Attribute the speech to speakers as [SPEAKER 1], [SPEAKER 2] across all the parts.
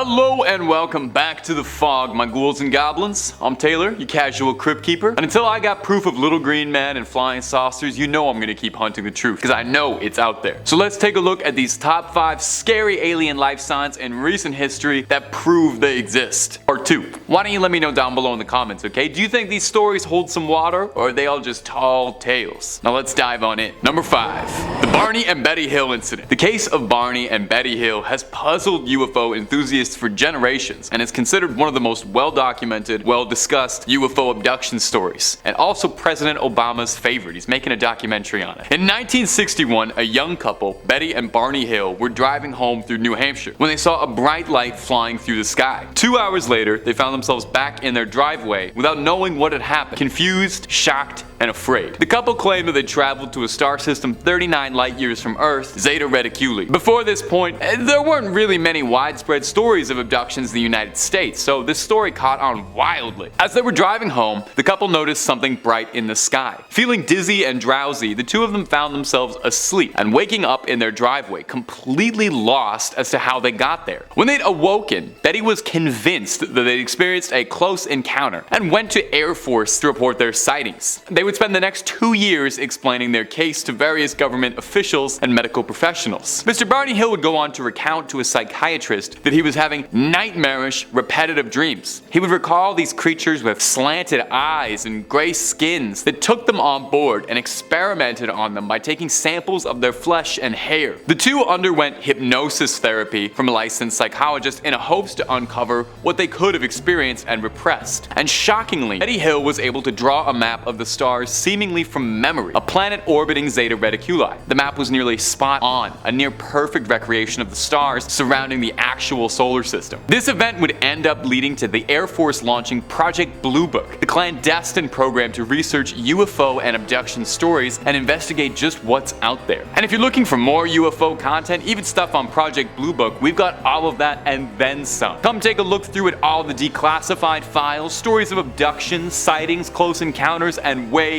[SPEAKER 1] Hello and welcome back to The Fog, my ghouls and goblins. I'm Taylor, your casual crypt keeper, and until I got proof of little green men and flying saucers, you know I'm gonna keep hunting the truth, because I know it's out there. So let's take a look at these top 5 scary alien life signs in recent history that prove they exist. Part 2. Why don't you let me know down below in the comments, okay? Do you think these stories hold some water, or are they all just tall tales? Now let's dive on in. Number 5. The Barney and Betty Hill Incident. The case of Barney and Betty Hill has puzzled UFO enthusiasts for generations and is considered one of the most well-documented, well-discussed UFO abduction stories, and also President Obama's favorite. He's making a documentary on it. In 1961, a young couple, Betty and Barney Hill, were driving home through New Hampshire when they saw a bright light flying through the sky. 2 hours later, they found themselves back in their driveway without knowing what had happened, confused, shocked, and afraid. The couple claimed that they traveled to a star system 39 light years from Earth, Zeta Reticuli. Before this point, there weren't really many widespread stories of abductions in the United States, so this story caught on wildly. As they were driving home, the couple noticed something bright in the sky. Feeling dizzy and drowsy, the two of them found themselves asleep and waking up in their driveway, completely lost as to how they got there. When they'd awoken, Betty was convinced that they'd experienced a close encounter and went to Air Force to report their sightings. They would spend the next 2 years explaining their case to various government officials and medical professionals. Mr. Barney Hill would go on to recount to a psychiatrist that he was having nightmarish, repetitive dreams. He would recall these creatures with slanted eyes and gray skins that took them on board and experimented on them by taking samples of their flesh and hair. The two underwent hypnosis therapy from a licensed psychologist in hopes to uncover what they could have experienced and repressed. And shockingly, Betty Hill was able to draw a map of the stars seemingly from memory, a planet orbiting Zeta Reticuli. The map was nearly spot on, a near perfect recreation of the stars surrounding the actual solar system. This event would end up leading to the Air Force launching Project Blue Book, the clandestine program to research UFO and abduction stories and investigate just what's out there. And if you're looking for more UFO content, even stuff on Project Blue Book, we've got all of that and then some. Come take a look through at all the declassified files, stories of abductions, sightings, close encounters, and way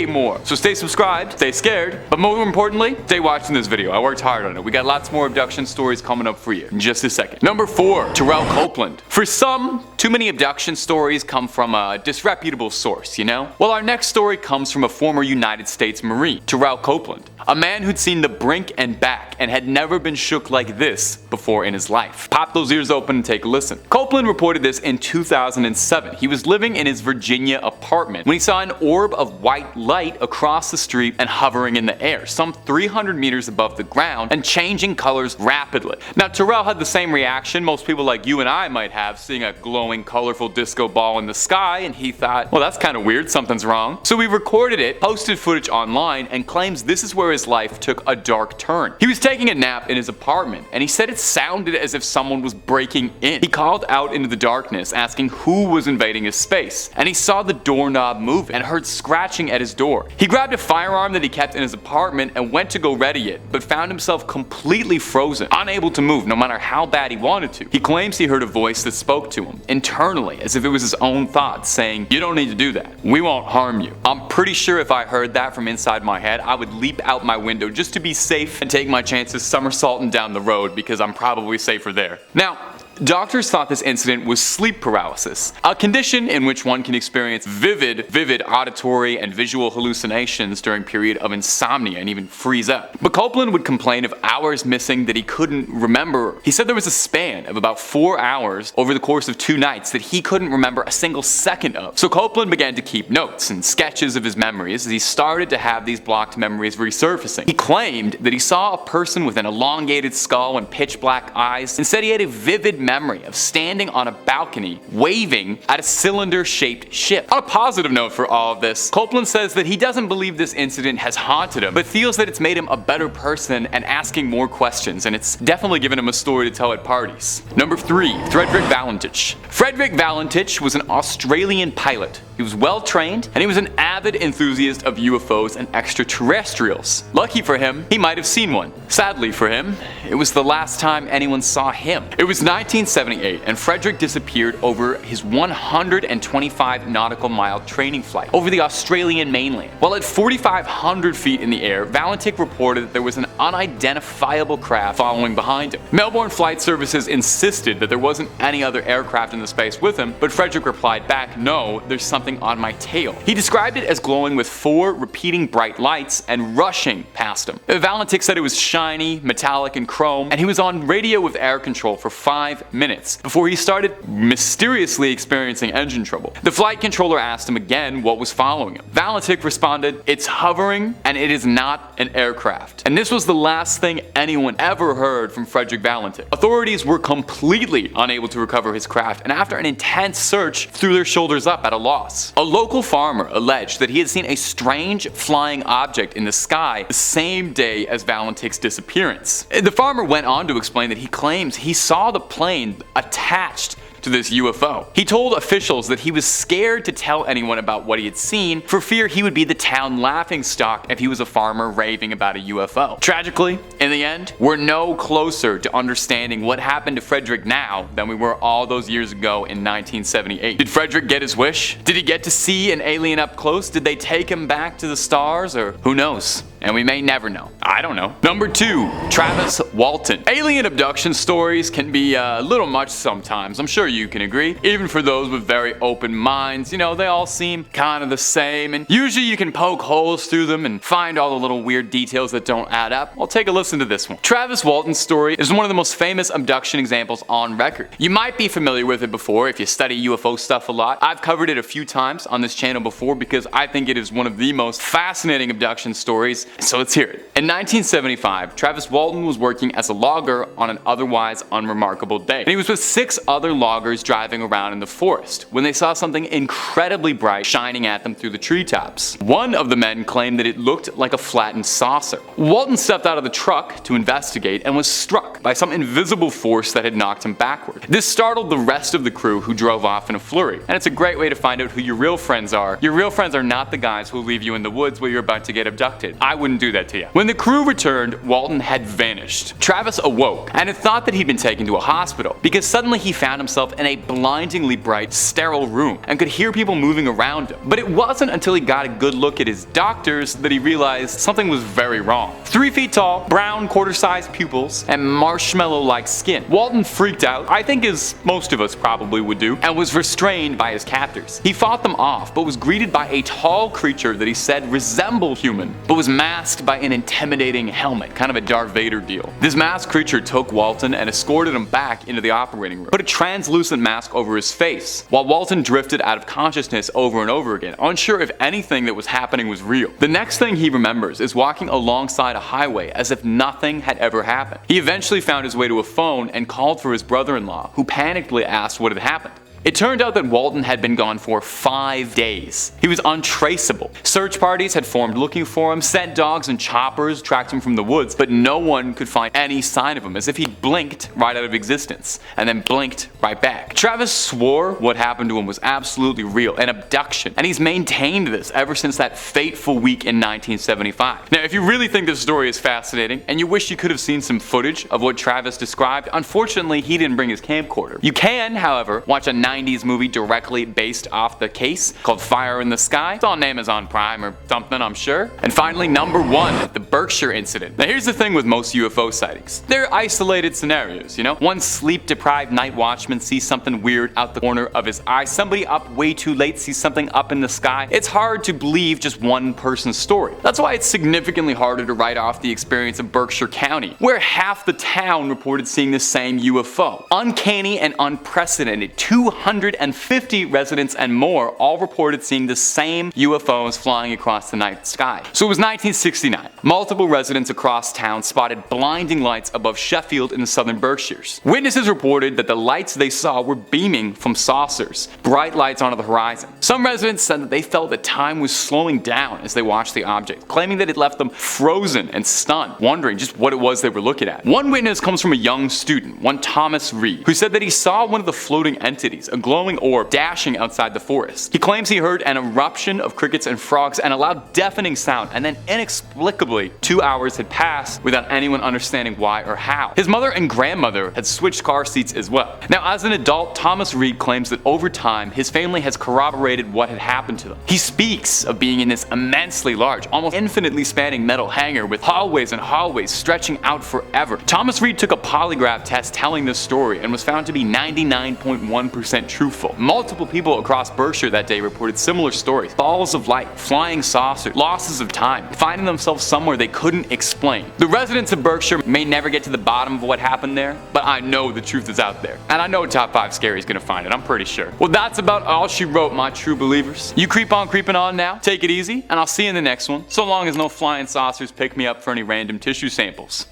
[SPEAKER 1] more. So stay subscribed, stay scared, but more importantly, stay watching this video. I worked hard on it. We got lots more abduction stories coming up for you in just a second. Number 4. Terrell Copeland. For some, too many abduction stories come from a disreputable source, you know? Well, our next story comes from a former United States Marine, Terrell Copeland, a man who'd seen the brink and back and had never been shook like this before in his life. Pop those ears open and take a listen. Copeland reported this in 2007. He was living in his Virginia apartment when he saw an orb of white light across the street and hovering in the air, some 300 meters above the ground and changing colors rapidly. Now, Terrell had the same reaction most people like you and I might have seeing a glowing, colorful disco ball in the sky, and he thought, well, that's kind of weird, something's wrong. So he recorded it, posted footage online, and claims this is where his life took a dark turn. He was taking a nap in his apartment, and he said it sounded as if someone was breaking in. He called out into the darkness, asking who was invading his space, and he saw the doorknob move and heard scratching at his door. He grabbed a firearm that he kept in his apartment and went to go ready it, but found himself completely frozen, unable to move no matter how bad he wanted to. He claims he heard a voice that spoke to him, internally, as if it was his own thoughts, saying, "You don't need to do that. We won't harm you." I'm pretty sure if I heard that from inside my head, I would leap out my window just to be safe and take my chances somersaulting down the road because I'm probably safer there. Now, doctors thought this incident was sleep paralysis, a condition in which one can experience vivid auditory and visual hallucinations during a period of insomnia and even freeze up. But Copeland would complain of hours missing that he couldn't remember. He said there was a span of about 4 hours over the course of 2 nights that he couldn't remember a single second of. So Copeland began to keep notes and sketches of his memories as he started to have these blocked memories resurfacing. He claimed that he saw a person with an elongated skull and pitch black eyes, and said he had a vivid memory of standing on a balcony waving at a cylinder-shaped ship. On a positive note for all of this, Copeland says that he doesn't believe this incident has haunted him, but feels that it's made him a better person and asking more questions, and it's definitely given him a story to tell at parties. Number 3. Frederick Valentich. Frederick Valentich was an Australian pilot. He was well trained, and he was an avid enthusiast of UFOs and extraterrestrials. Lucky for him, he might have seen one. Sadly for him, it was the last time anyone saw him. It was 19 1978, and Frederick disappeared over his 125 nautical mile training flight over the Australian mainland. While at 4,500 feet in the air, Valentich reported that there was an unidentifiable craft following behind him. Melbourne Flight Services insisted that there wasn't any other aircraft in the space with him, but Frederick replied back, "No, there's something on my tail." He described it as glowing with 4 repeating bright lights and rushing past him. Valentich said it was shiny, metallic, and chrome, and he was on radio with air control for 5 minutes before he started mysteriously experiencing engine trouble. The flight controller asked him again what was following him. Valentich responded, "It's hovering and it is not an aircraft." And this was the last thing anyone ever heard from Frederick Valentich. Authorities were completely unable to recover his craft, and after an intense search, threw their shoulders up at a loss. A local farmer alleged that he had seen a strange flying object in the sky the same day as Valentich's disappearance. The farmer went on to explain that he claims he saw the plane attached to this UFO. He told officials that he was scared to tell anyone about what he had seen for fear he would be the town laughingstock if he was a farmer raving about a UFO. Tragically, in the end, we're no closer to understanding what happened to Frederick now than we were all those years ago in 1978. Did Frederick get his wish? Did he get to see an alien up close? Did they take him back to the stars? Or who knows? And we may never know. I don't know. Number 2, Travis Walton. Alien abduction stories can be a little much sometimes. I'm sure you can agree. Even for those with very open minds, you know, they all seem kind of the same, and usually you can poke holes through them and find all the little weird details that don't add up. Well, take a listen to this one. Travis Walton's story is one of the most famous abduction examples on record. You might be familiar with it before if you study UFO stuff a lot. I've covered it a few times on this channel before because I think it is one of the most fascinating abduction stories. So let's hear it. In 1975, Travis Walton was working as a logger on an otherwise unremarkable day. And he was with 6 other loggers driving around in the forest when they saw something incredibly bright shining at them through the treetops. One of the men claimed that it looked like a flattened saucer. Walton stepped out of the truck to investigate and was struck by some invisible force that had knocked him backward. This startled the rest of the crew, who drove off in a flurry. And it's a great way to find out who your real friends are. Your real friends are not the guys who will leave you in the woods where you're about to get abducted. I wouldn't do that to you. When the crew returned, Walton had vanished. Travis awoke and had thought that he'd been taken to a hospital because suddenly he found himself in a blindingly bright, sterile room and could hear people moving around him. But it wasn't until he got a good look at his doctors that he realized something was very wrong. 3 feet tall, brown quarter-sized pupils, and marshmallow-like skin. Walton freaked out, I think as most of us probably would do, and was restrained by his captors. He fought them off, but was greeted by a tall creature that he said resembled human, but was masked by an intimidating helmet, kind of a Darth Vader deal. This masked creature took Walton and escorted him back into the operating room, put a translucent mask over his face, while Walton drifted out of consciousness over and over again, unsure if anything that was happening was real. The next thing he remembers is walking alongside a highway as if nothing had ever happened. He eventually found his way to a phone and called for his brother-in-law, who panickedly asked what had happened. It turned out that Walton had been gone for 5 days. He was untraceable. Search parties had formed looking for him, sent dogs and choppers, tracked him from the woods, but no one could find any sign of him, as if he'd blinked right out of existence, and then blinked right back. Travis swore what happened to him was absolutely real, an abduction, and he's maintained this ever since that fateful week in 1975. Now, if you really think this story is fascinating, and you wish you could have seen some footage of what Travis described, unfortunately he didn't bring his camcorder. You can, however, watch a 90s movie directly based off the case called Fire in the Sky. It's on Amazon Prime or something, I'm sure. And finally, number 1, the Berkshire Incident. Now here's the thing with most UFO sightings. They're isolated scenarios, you know? One sleep-deprived night watchman sees something weird out the corner of his eye. Somebody up way too late sees something up in the sky. It's hard to believe just one person's story. That's why it's significantly harder to write off the experience of Berkshire County, where half the town reported seeing the same UFO. Uncanny and unprecedented. 250 residents and more all reported seeing the same UFOs flying across the night sky. So it was 1969. Multiple residents across town spotted blinding lights above Sheffield in the southern Berkshires. Witnesses reported that the lights they saw were beaming from saucers, bright lights onto the horizon. Some residents said that they felt that time was slowing down as they watched the object, claiming that it left them frozen and stunned, wondering just what it was they were looking at. One witness comes from a young student, one Thomas Reed, who said that he saw one of the floating entities, a glowing orb, dashing outside the forest. He claims he heard an eruption of crickets and frogs and a loud deafening sound, and then inexplicably inexplicably, 2 hours had passed without anyone understanding why or how. His mother and grandmother had switched car seats as well. Now, as an adult, Thomas Reed claims that over time, his family has corroborated what had happened to them. He speaks of being in this immensely large, almost infinitely spanning metal hangar with hallways and hallways stretching out forever. Thomas Reed took a polygraph test telling this story and was found to be 99.1% truthful. Multiple people across Berkshire that day reported similar stories: balls of light, flying saucers, losses of time, finding themselves somewhere they couldn't explain. The residents of Berkshire may never get to the bottom of what happened there, but I know the truth is out there. And I know Top 5 Scary is gonna find it, I'm pretty sure. Well, that's about all she wrote, my true believers. You creep on creeping on now, take it easy, and I'll see you in the next one, so long as no flying saucers pick me up for any random tissue samples.